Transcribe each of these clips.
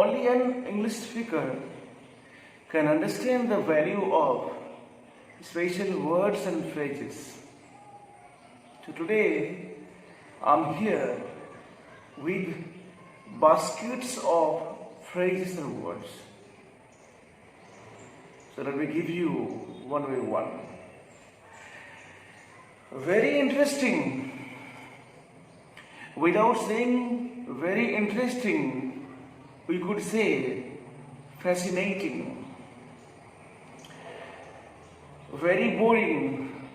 Only an English speaker can understand the value of special words and phrases. So today I'm here with baskets of phrases and words. So let me give you one by one. Very interesting. Without saying very interesting, we could say fascinating. Very boring.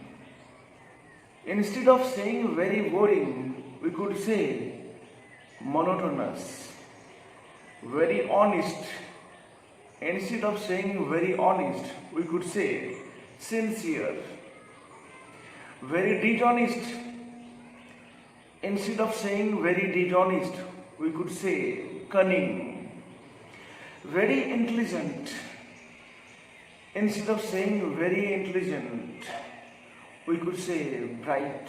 Instead of saying very boring, we could say monotonous. Very honest. Instead of saying very honest, we could say sincere. Very dishonest. Instead of saying very dishonest, we could say cunning. Very intelligent. Instead of saying very intelligent, we could say bright.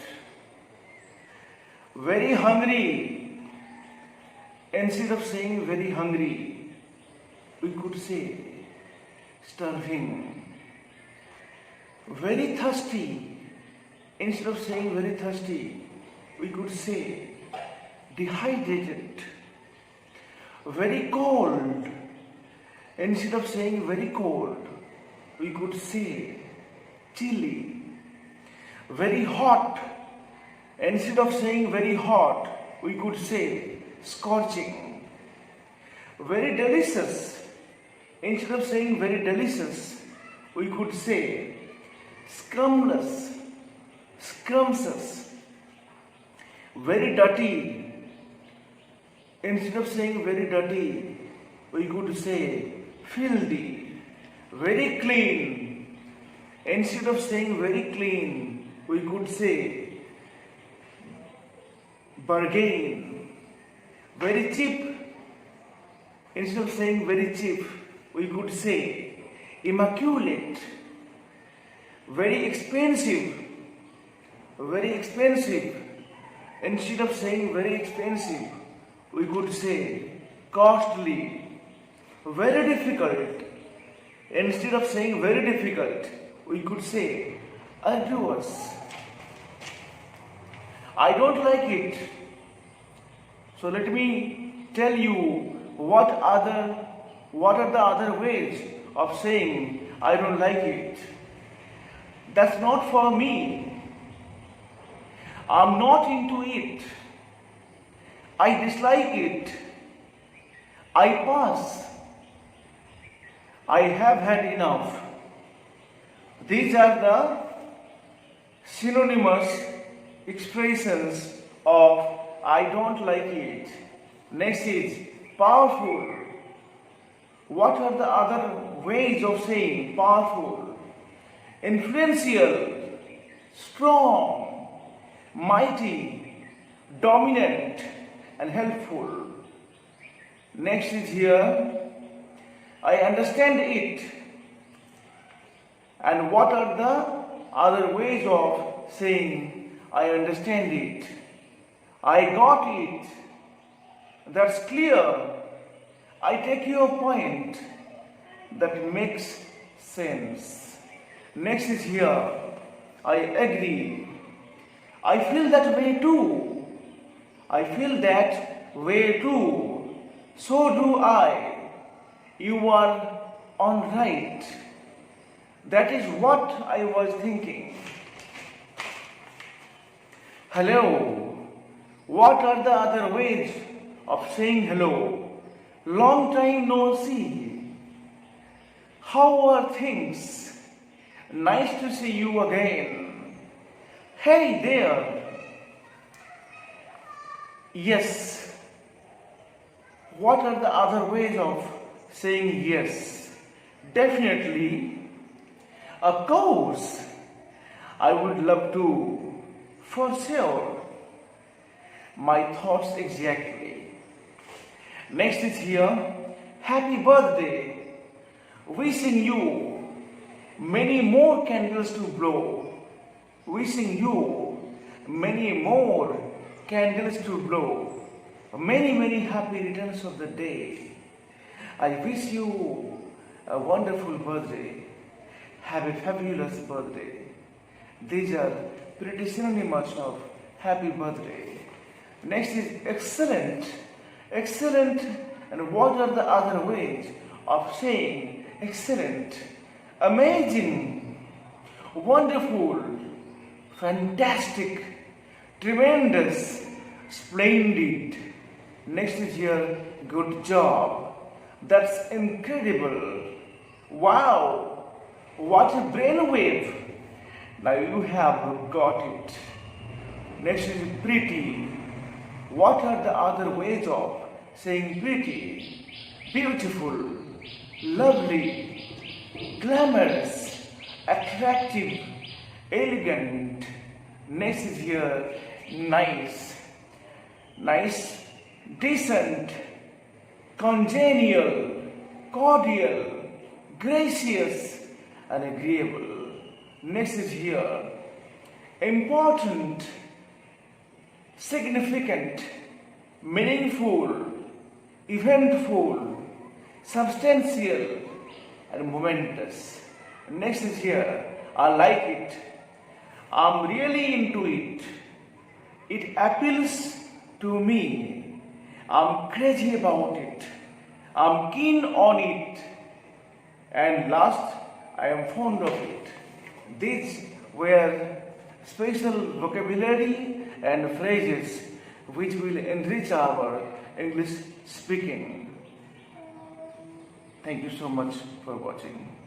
Very hungry. Instead of saying very hungry, we could say starving. Very thirsty. Instead of saying very thirsty, we could say dehydrated. Very cold. Instead of saying very cold, we could say chilly. Very hot. Instead of saying very hot, we could say scorching. Very delicious. Instead of saying very delicious, we could say scrumptious. Scrumptious. Very dirty. Instead of saying very dirty, we could say filthy. Very clean. Instead of saying very clean, we could say bargain. Very cheap. Instead of saying very cheap, we could say immaculate. Very expensive. Very expensive. Instead of saying very expensive, we could say costly. Very difficult. Instead of saying very difficult, we could say arduous. I don't like it. So let me tell you what are the other ways of saying I don't like it. That's not for me. I'm not into it. I dislike it. I pass. I have had enough. These are the synonymous expressions of I don't like it. Next is powerful. What are the other ways of saying powerful? Influential, strong, mighty, dominant, and helpful. Next is here, I understand it. And what are the other ways of saying I understand it? I got it. That's clear. I take your point. That makes sense. Next is here, I agree. I feel that way too. I feel that way too. So do I. You are on right. That is what I was thinking. Hello. What are the other ways of saying hello? Long time no see. How are things? Nice to see you again. Hey there. Yes. What are the other ways of saying yes? Definitely. Of course. I would love to. For sure. My thoughts exactly. Next is here. Happy birthday. Wishing you many more candles to blow. Wishing you many more candles to blow. Many happy returns of the day. I wish you a wonderful birthday. Have a fabulous birthday. These are pretty synonymous of happy birthday. Next is excellent. Excellent. And what are the other ways of saying excellent? Amazing, wonderful, fantastic, tremendous, splendid. Next is here, good job. That's incredible. Wow, what a brainwave. Now you have got it. Next is pretty. What are the other ways of saying pretty? Beautiful, lovely, glamorous, attractive, elegant. Next is here, nice. Nice, decent, congenial, cordial, gracious, and agreeable. Next is here, important, significant, meaningful, eventful, substantial, and momentous. Next is here, I like it. I'm really into it. It appeals to me. I'm crazy about it. I'm keen on it. And last, I am fond of it. These were special vocabulary and phrases which will enrich our English speaking. Thank you so much for watching.